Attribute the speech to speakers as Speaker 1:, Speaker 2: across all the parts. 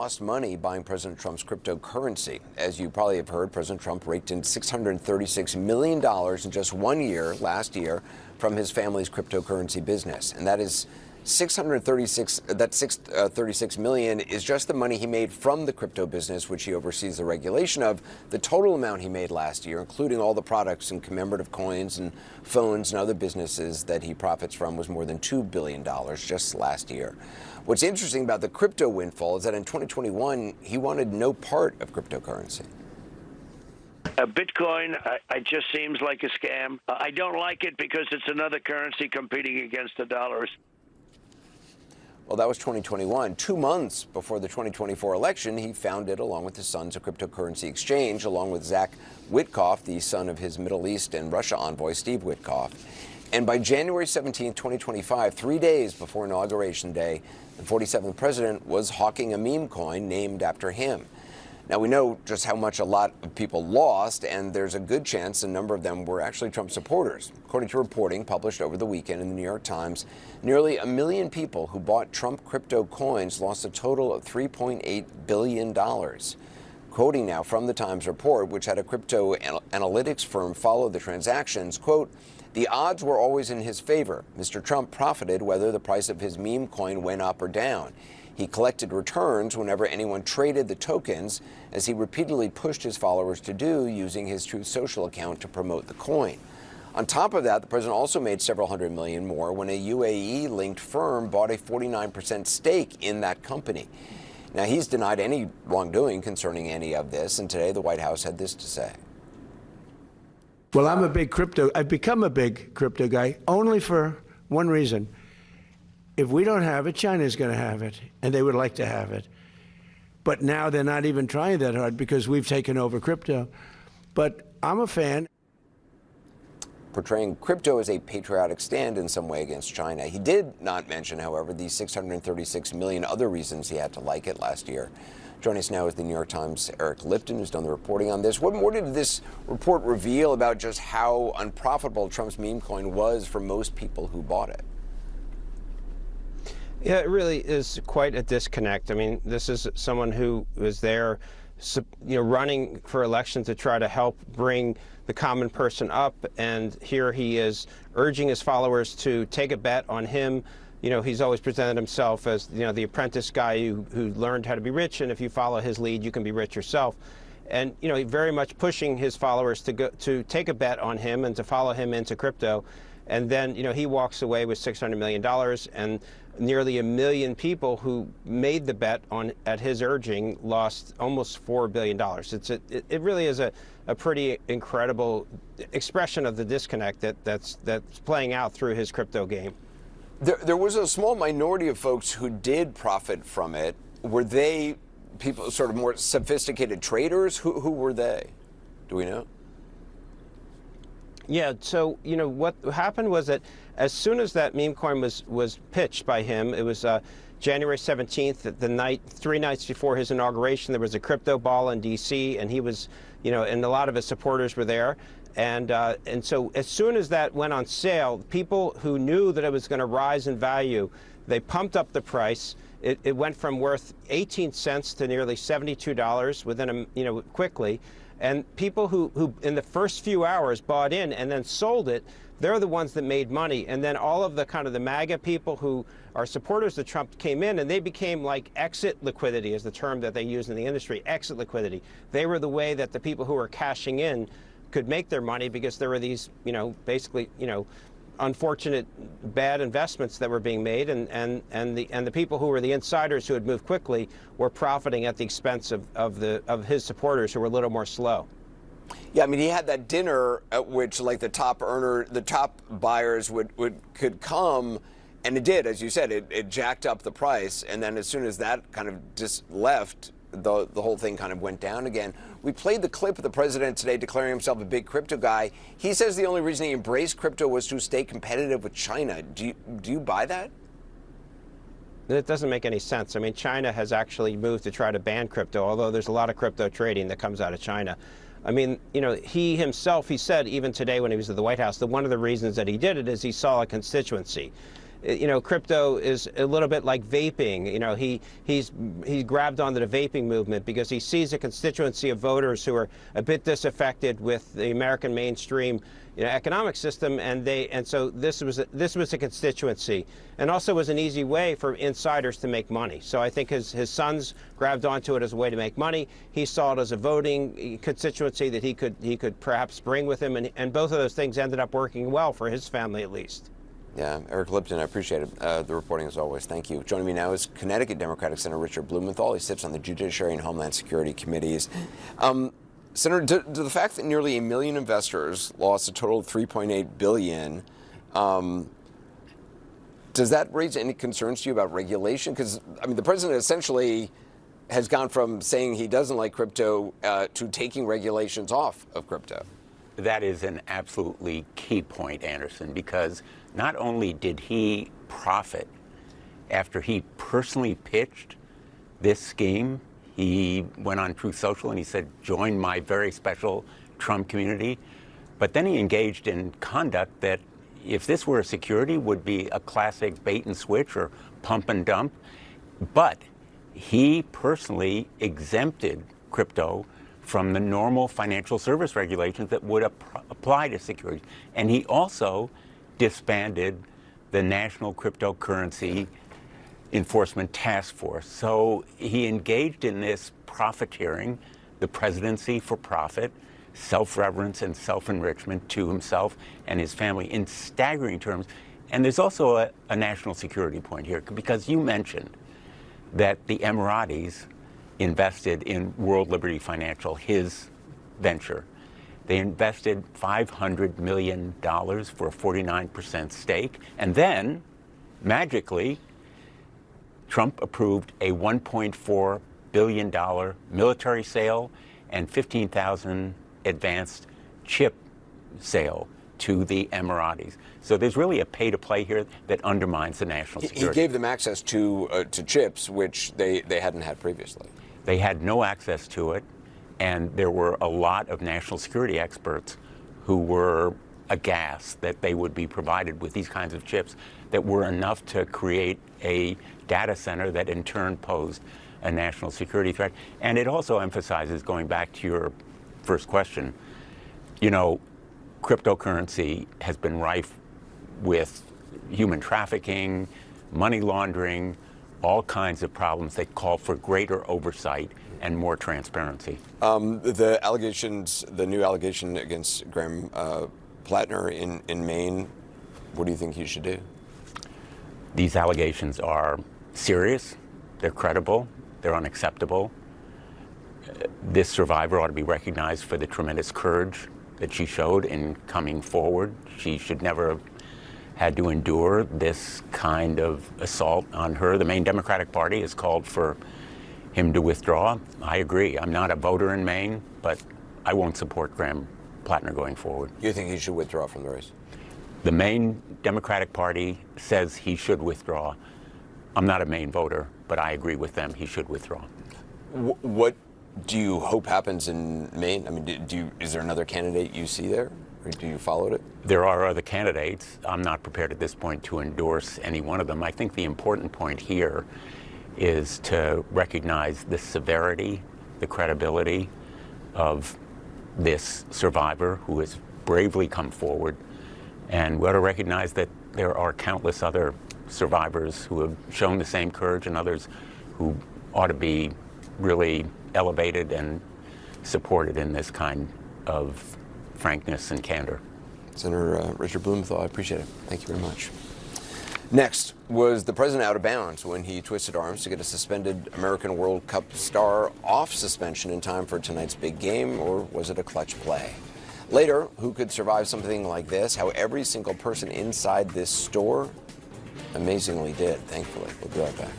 Speaker 1: Lost money buying President Trump's cryptocurrency. As you probably have heard, President Trump raked in $636 million in just 1 year, last year, from his family's cryptocurrency business. And that is $636 million is just the money he made from the crypto business, which he oversees the regulation of. The total amount he made last year, including all the products and commemorative coins and phones and other businesses that he profits from, was more than $2 billion just last year. What's interesting about the crypto windfall is that in 2021, he wanted no part of cryptocurrency.
Speaker 2: Bitcoin, it just seems like a scam. I don't like it because it's another currency competing against the dollars.
Speaker 1: Well, that was 2021. 2 months before the 2024 election, he founded, along with his sons, a cryptocurrency exchange, along with Zach Witkoff, the son of his Middle East and Russia envoy, Steve Witkoff. And by January 17, 2025, 3 days before Inauguration Day, the 47th president was hawking a meme coin named after him. Now, we know just how much a lot of people lost, and there's a good chance a number of them were actually Trump supporters. According to reporting published over the weekend in the New York Times, nearly 1 million people who bought Trump crypto coins lost a total of $3.8 billion. Quoting now from the Times report, which had a crypto analytics firm follow the transactions, quote, "The odds were always in his favor. Mr. Trump profited whether the price of his meme coin went up or down. He collected returns whenever anyone traded the tokens, as he repeatedly pushed his followers to do, using his Truth Social account to promote the coin." On top of that, the president also made several hundred million more when a UAE-linked firm bought a 49% stake in that company. Now, he's denied any wrongdoing concerning any of this, and today the White House had this to say.
Speaker 3: Well, I've become a big crypto guy only for one reason. If we don't have it, China's going to have it, and they would like to have it. But now they're not even trying that hard because we've taken over crypto. But I'm a fan.
Speaker 1: Portraying crypto as a patriotic stand in some way against China. He did not mention, however, the 636 million other reasons he had to like it last year. Joining us now is the New York Times' Eric Lipton, who's done the reporting on this. What more did this report reveal about just how unprofitable Trump's meme coin was for most people who bought it?
Speaker 4: Yeah, it really is quite a disconnect. I mean, this is someone who was there, running for election to try to help bring the common person up, and here he is urging his followers to take a bet on him. He's always presented himself as, the apprentice guy who learned how to be rich, and if you follow his lead, you can be rich yourself. And, very much pushing his followers to take a bet on him and to follow him into crypto. And then, he walks away with $600 million, and nearly 1 million people who made the bet at his urging lost almost $4 billion. It really is a pretty incredible expression of the disconnect that's playing out through his crypto game.
Speaker 1: There was a small minority of folks who did profit from it. Were they people, sort of more sophisticated traders? Who were they? Do we know?
Speaker 4: Yeah, so, what happened was that as soon as that meme coin was pitched by him, it was January 17th, the night, 3 nights before his inauguration, there was a crypto ball in D.C., and he was, and a lot of his supporters were there. And so as soon as that went on sale, people who knew that it was going to rise in value, they pumped up the price. It went from worth 18 cents to nearly $72 within quickly. And people who in the first few hours bought in and then sold it, they're the ones that made money. And then all of the the MAGA people who are supporters of Trump came in, and they became like exit liquidity is the term that they use in the industry, exit liquidity. They were the way that the people who were cashing in could make their money, because there were these, basically, unfortunate bad investments that were being made, and the people who were the insiders who had moved quickly were profiting at the expense of his supporters who were a little more slow.
Speaker 1: Yeah, I mean, he had that dinner at which, the top buyers could come, and it did, as you said, it jacked up the price, and then as soon as that kind of just left, the whole thing kind of went down again. We played the clip of the president today declaring himself a big crypto guy. He says the only reason he embraced crypto was to stay competitive with China. Do you buy that?
Speaker 4: It doesn't make any sense. I mean, China has actually moved to try to ban crypto, although there's a lot of crypto trading that comes out of China. I mean, he himself, he said even today when he was at the White House that one of the reasons that he did it is he saw a constituency. you know, crypto is a little bit like vaping. You know, he's grabbed onto the vaping movement because he sees a constituency of voters who are a bit disaffected with the American mainstream, you know, economic system, and so this was a constituency, and also was an easy way for insiders to make money. So I think his sons grabbed onto it as a way to make money. He saw it as a voting constituency that he could perhaps bring with him, and both of those things ended up working well for his family at least.
Speaker 1: Yeah, Eric Lipton, I appreciate it. The reporting as always. Thank you. Joining me now is Connecticut Democratic Senator Richard Blumenthal. He sits on the Judiciary and Homeland Security Committees. Senator, do the fact that nearly 1 million investors lost a total of $3.8 billion, does that raise any concerns to you about regulation? Because, I mean, the president essentially has gone from saying he doesn't like crypto to taking regulations off of crypto.
Speaker 5: That is an absolutely key point, Anderson, because not only did he profit after he personally pitched this scheme, he went on Truth Social and he said, join my very special Trump community. But then he engaged in conduct that, if this were a security, would be a classic bait and switch or pump and dump. But he personally exempted crypto from the normal financial service regulations that would apply to securities. And he also disbanded the National Cryptocurrency Enforcement Task Force. So he engaged in this profiteering, the presidency for profit, self-reverence and self-enrichment to himself and his family in staggering terms. And there's also a national security point here, because you mentioned that the Emiratis invested in World Liberty Financial, his venture. They invested $500 million for a 49% stake. And then, magically, Trump approved a $1.4 billion military sale and 15,000 advanced chip sale to the Emiratis. So there's really a pay-to-play here that undermines the national security.
Speaker 1: He gave them access to chips, which they hadn't had previously.
Speaker 5: They had no access to it, and there were a lot of national security experts who were aghast that they would be provided with these kinds of chips that were enough to create a data center that in turn posed a national security threat. And it also emphasizes, going back to your first question, you know, cryptocurrency has been rife with human trafficking, money laundering, all kinds of problems that call for greater oversight and more transparency.
Speaker 1: The allegations, the new allegation against Graham Plattner in Maine, what do you think he should do?
Speaker 5: These allegations are serious, they're credible, they're unacceptable. This survivor ought to be recognized for the tremendous courage that she showed in coming forward. She should never have had to endure this kind of assault on her. The Maine Democratic Party has called for him to withdraw. I agree. I'm not a voter in Maine, but I won't support Graham Plattner going forward.
Speaker 1: You think he should withdraw from the race?
Speaker 5: The Maine Democratic Party says he should withdraw. I'm not a Maine voter, but I agree with them. He should withdraw.
Speaker 1: What do you hope happens in Maine? I mean, is there another candidate you see there, or do you follow it?
Speaker 5: There are other candidates. I'm not prepared at this point to endorse any one of them. I think the important point here is to recognize the severity, the credibility of this survivor who has bravely come forward. And we ought to recognize that there are countless other survivors who have shown the same courage, and others who ought to be really elevated and supported in this kind of frankness and candor.
Speaker 1: Senator Richard Blumenthal, I appreciate it. Thank you very much. Next, was the president out of bounds when he twisted arms to get a suspended American World Cup star off suspension in time for tonight's big game, or was it a clutch play? Later, who could survive something like this? How every single person inside this store amazingly did, thankfully. We'll be right back.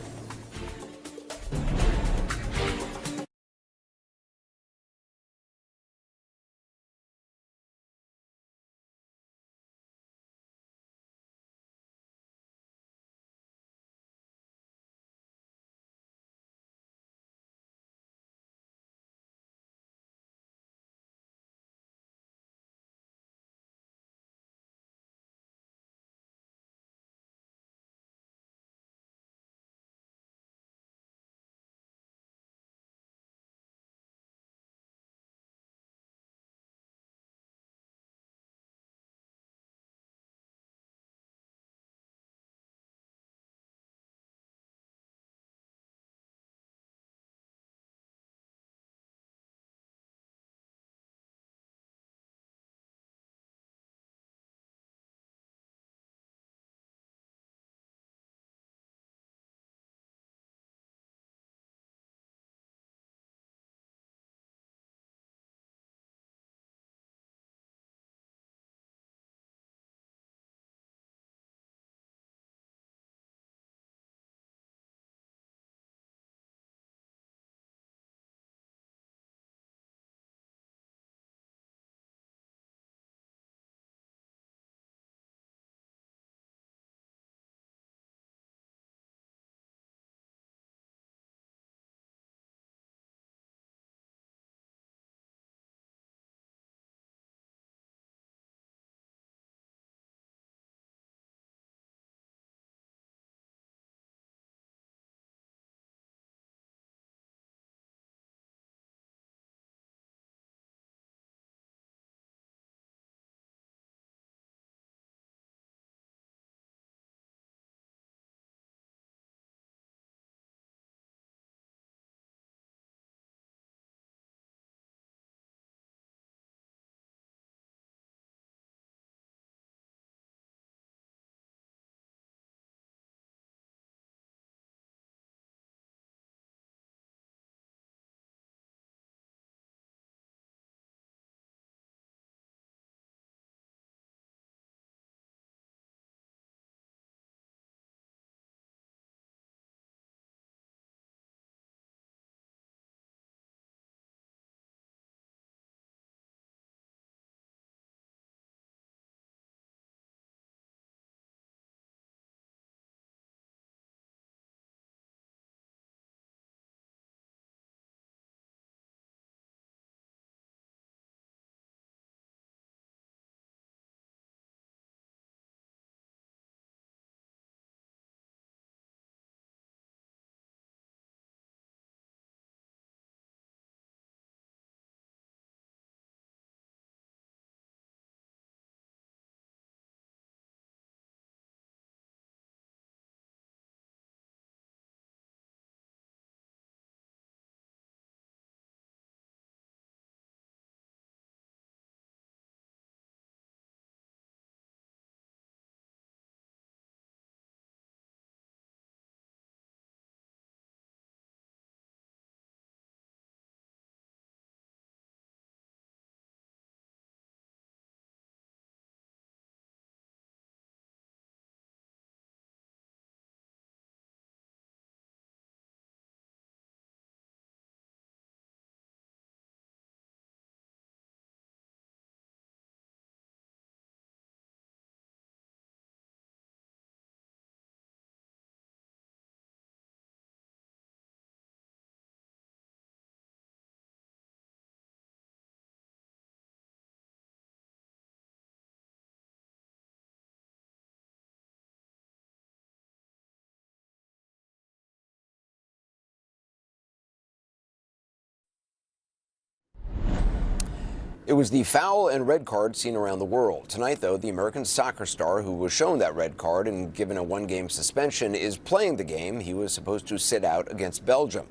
Speaker 1: It was the foul and red card seen around the world. Tonight, though, the American soccer star who was shown that red card and given a one-game suspension is playing the game he was supposed to sit out against Belgium.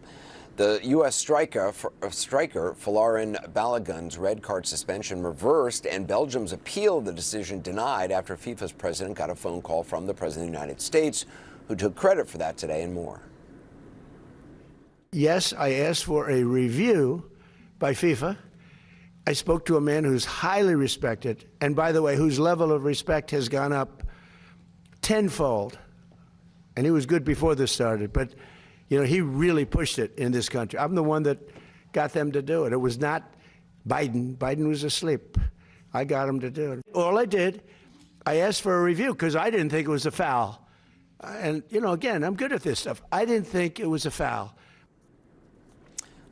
Speaker 1: The U.S. striker Folarin Balogun's red card suspension reversed, and Belgium's appeal of the decision denied after FIFA's president got a phone call from the President of the United States, who took credit for that today and more.
Speaker 3: Yes, I asked for a review by FIFA. I spoke to a man who's highly respected, and by the way, whose level of respect has gone up tenfold. And he was good before this started, but you know, he really pushed it in this country. I'm the one that got them to do it. It was not Biden. Biden was asleep. I got him to do it. All I did, I asked for a review because I didn't think it was a foul. And, you know, again, I'm good at this stuff. I didn't think it was a foul.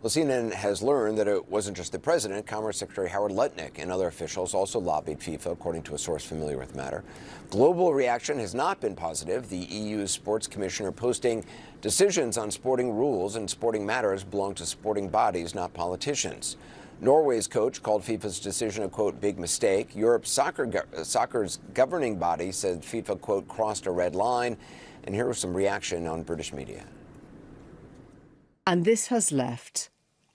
Speaker 1: Well, CNN has learned that it wasn't just the president. Commerce Secretary Howard Lutnick and other officials also lobbied FIFA, according to a source familiar with the matter. Global reaction has not been positive. The EU's sports commissioner posting decisions on sporting rules and sporting matters belong to sporting bodies, not politicians. Norway's coach called FIFA's decision a, quote, big mistake. Europe's soccer's governing body said FIFA, quote, crossed a red line. And here was some reaction on British media.
Speaker 6: And this has left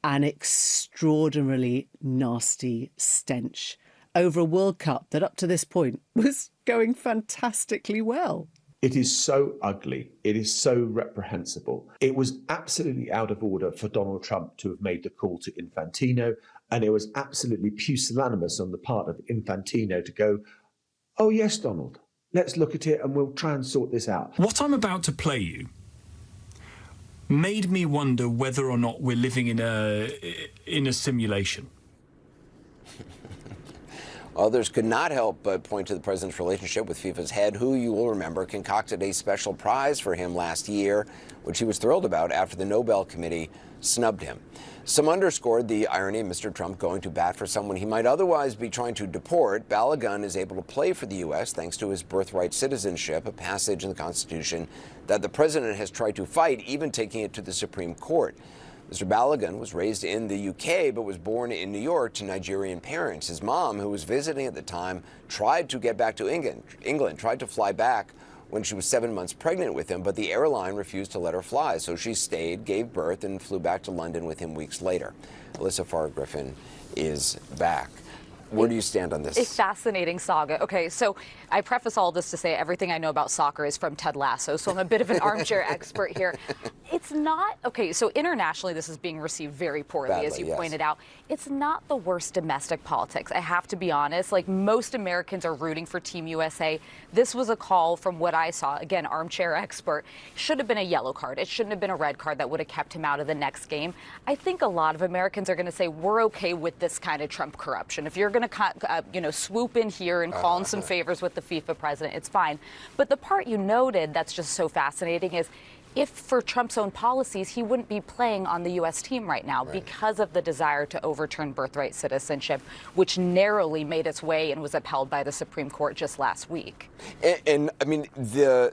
Speaker 6: an extraordinarily nasty stench over a World Cup that up to this point was going fantastically well.
Speaker 7: It is so ugly. It is so reprehensible. It was absolutely out of order for Donald Trump to have made the call to Infantino, and it was absolutely pusillanimous on the part of Infantino to go, oh yes, Donald, let's look at it and we'll try and sort this out.
Speaker 8: What I'm about to play you made me wonder whether or not we're living in a simulation.
Speaker 1: Others could not help but point to the president's relationship with FIFA's head, who, you will remember, concocted a special prize for him last year, which he was thrilled about after the Nobel Committee snubbed him. Some underscored the irony of Mr. Trump going to bat for someone he might otherwise be trying to deport. Balogun is able to play for the U.S. thanks to his birthright citizenship, a passage in the Constitution that the president has tried to fight, even taking it to the Supreme Court. Mr. Balogun was raised in the UK but was born in New York to Nigerian parents. His mom, who was visiting at the time, tried to get back to England, tried to fly back when she was 7 months pregnant with him, but the airline refused to let her fly. So she stayed, gave birth, and flew back to London with him weeks later. Alyssa Farr-Griffin is back. Where do you stand on this?
Speaker 9: A fascinating saga. Okay, so I preface all this to say everything I know about soccer is from Ted Lasso, so I'm a bit of an armchair expert here. It's not, okay, so internationally this is being received very poorly,
Speaker 1: Badly,
Speaker 9: as you
Speaker 1: yes.
Speaker 9: pointed out. It's not the worst domestic politics, I have to be honest. Like, most Americans are rooting for Team USA. This was a call from what I saw, again, armchair expert, should have been a yellow card. It shouldn't have been a red card that would have kept him out of the next game. I think a lot of Americans are going to say, we're okay with this kind of Trump corruption. If you're going to, swoop in here and call in some favors with the FIFA president, it's fine. But the part you noted that's just so fascinating is, if for Trump's own policies, he wouldn't be playing on the U.S. team right now because of the desire to overturn birthright citizenship, which narrowly made its way and was upheld by the Supreme Court just last week.
Speaker 1: And I mean, do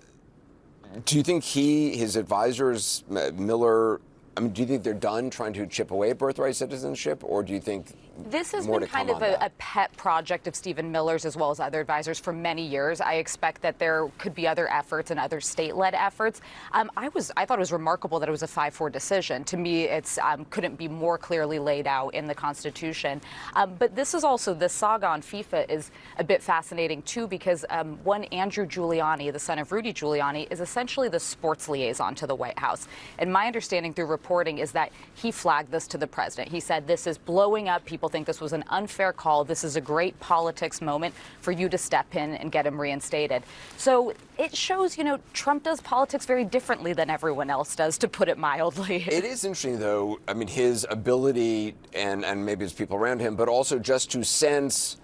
Speaker 1: you think his advisors, Miller, do you think they're done trying to chip away at birthright citizenship, or do you think
Speaker 9: this has been kind of a pet project of Stephen Miller's as well as other advisors for many years? I expect that there could be other efforts and other state-led efforts. I thought it was remarkable that it was a 5-4 decision. To me, it's couldn't be more clearly laid out in the Constitution. But this saga on FIFA is a bit fascinating too, because one Andrew Giuliani, the son of Rudy Giuliani, is essentially the sports liaison to the White House. And my understanding through reporting is that he flagged this to the president. He said, this is blowing up. People think this was an unfair call. This is a great politics moment for you to step in and get him reinstated. So it shows, Trump does politics very differently than everyone else does, to put it mildly.
Speaker 1: It is interesting, though, his ability and maybe his people around him, but also just to sense,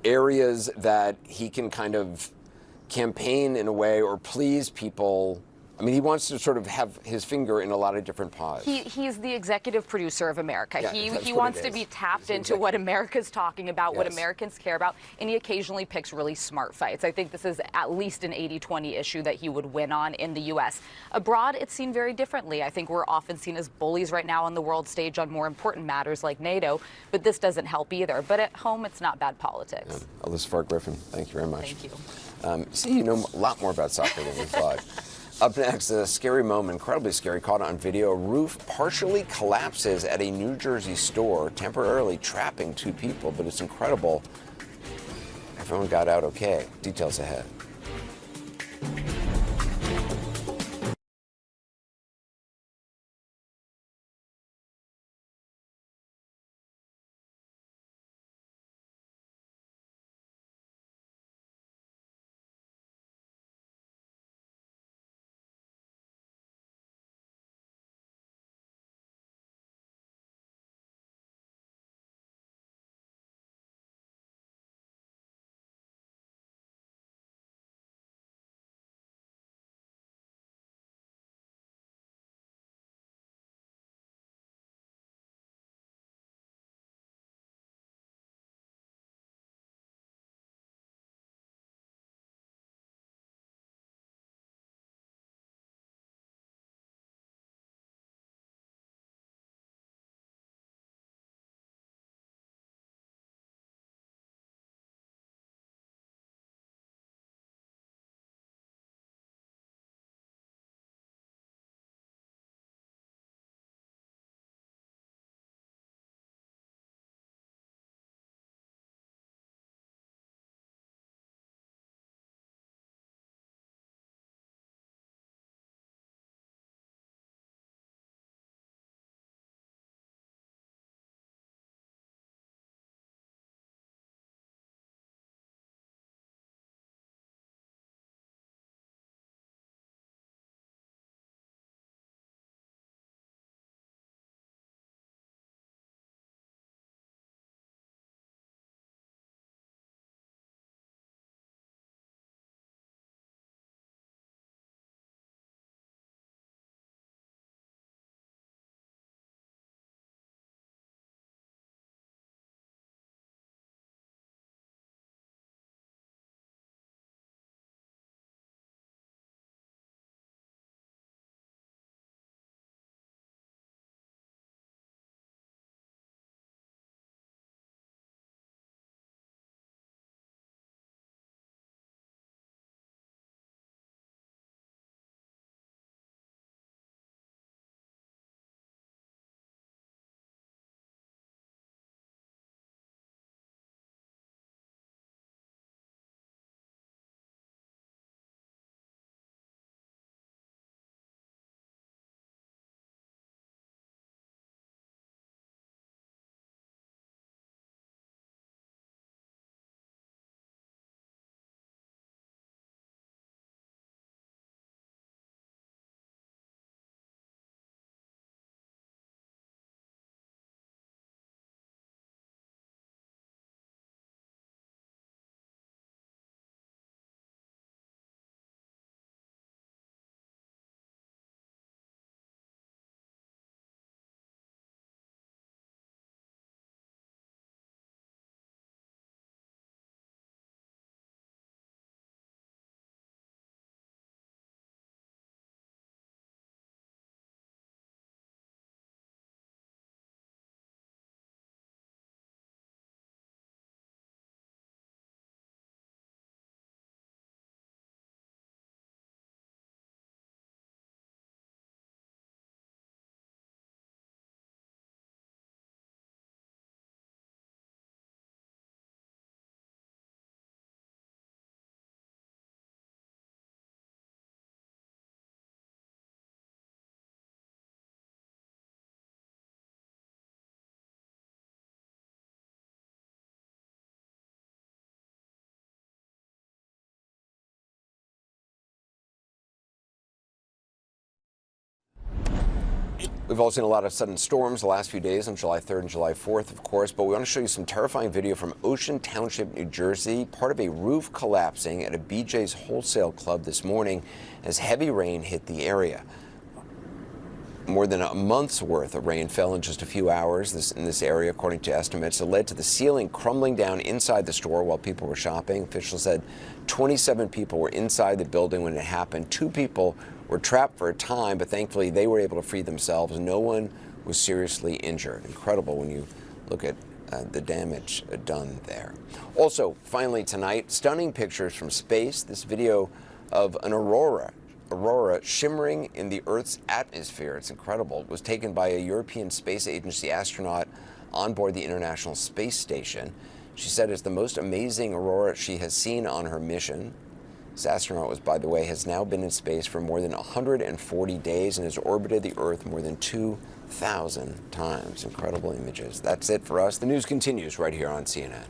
Speaker 1: areas that he can kind of campaign in a way or please people I mean, he wants to sort of have his finger in a lot of different pies.
Speaker 9: He's the executive producer of America.
Speaker 1: Yeah,
Speaker 9: he
Speaker 1: that's what
Speaker 9: wants
Speaker 1: it
Speaker 9: to
Speaker 1: is.
Speaker 9: be tapped
Speaker 1: He's
Speaker 9: into what America's talking about, what
Speaker 1: Yes.
Speaker 9: Americans care about, and he occasionally picks really smart fights. I think this is at least an 80-20 issue that he would win on in the U.S. Abroad, it's seen very differently. I think we're often seen as bullies right now on the world stage on more important matters like NATO, but this doesn't help either. But at home, it's not bad politics.
Speaker 1: Yeah. Alyssa Farr-Griffin, thank you very much.
Speaker 9: Thank you.
Speaker 1: See, you know a lot more about soccer than we thought. Up next, a scary moment, incredibly scary, caught on video. A roof partially collapses at a New Jersey store, temporarily trapping 2 people, but it's incredible. Everyone got out okay. Details ahead. We've all seen a lot of sudden storms the last few days on July 3rd and July 4th, of course, but we want to show you some terrifying video from Ocean Township, New Jersey, part of a roof collapsing at a BJ's wholesale club this morning as heavy rain hit the area. More than a month's worth of rain fell in just a few hours in this area, according to estimates. It led to the ceiling crumbling down inside the store while people were shopping. Officials said 27 people were inside the building when it happened. 2 people were trapped for a time, but thankfully they were able to free themselves. No one was seriously injured. Incredible when you look at the damage done there. Also, finally tonight, stunning pictures from space. This video of an aurora shimmering in the Earth's atmosphere. It's incredible. It was taken by a European Space Agency astronaut on board the International Space Station. She said it's the most amazing aurora she has seen on her mission. This astronaut, by the way, has now been in space for more than 140 days and has orbited the Earth more than 2,000 times. Incredible images. That's it for us. The news continues right here on CNN.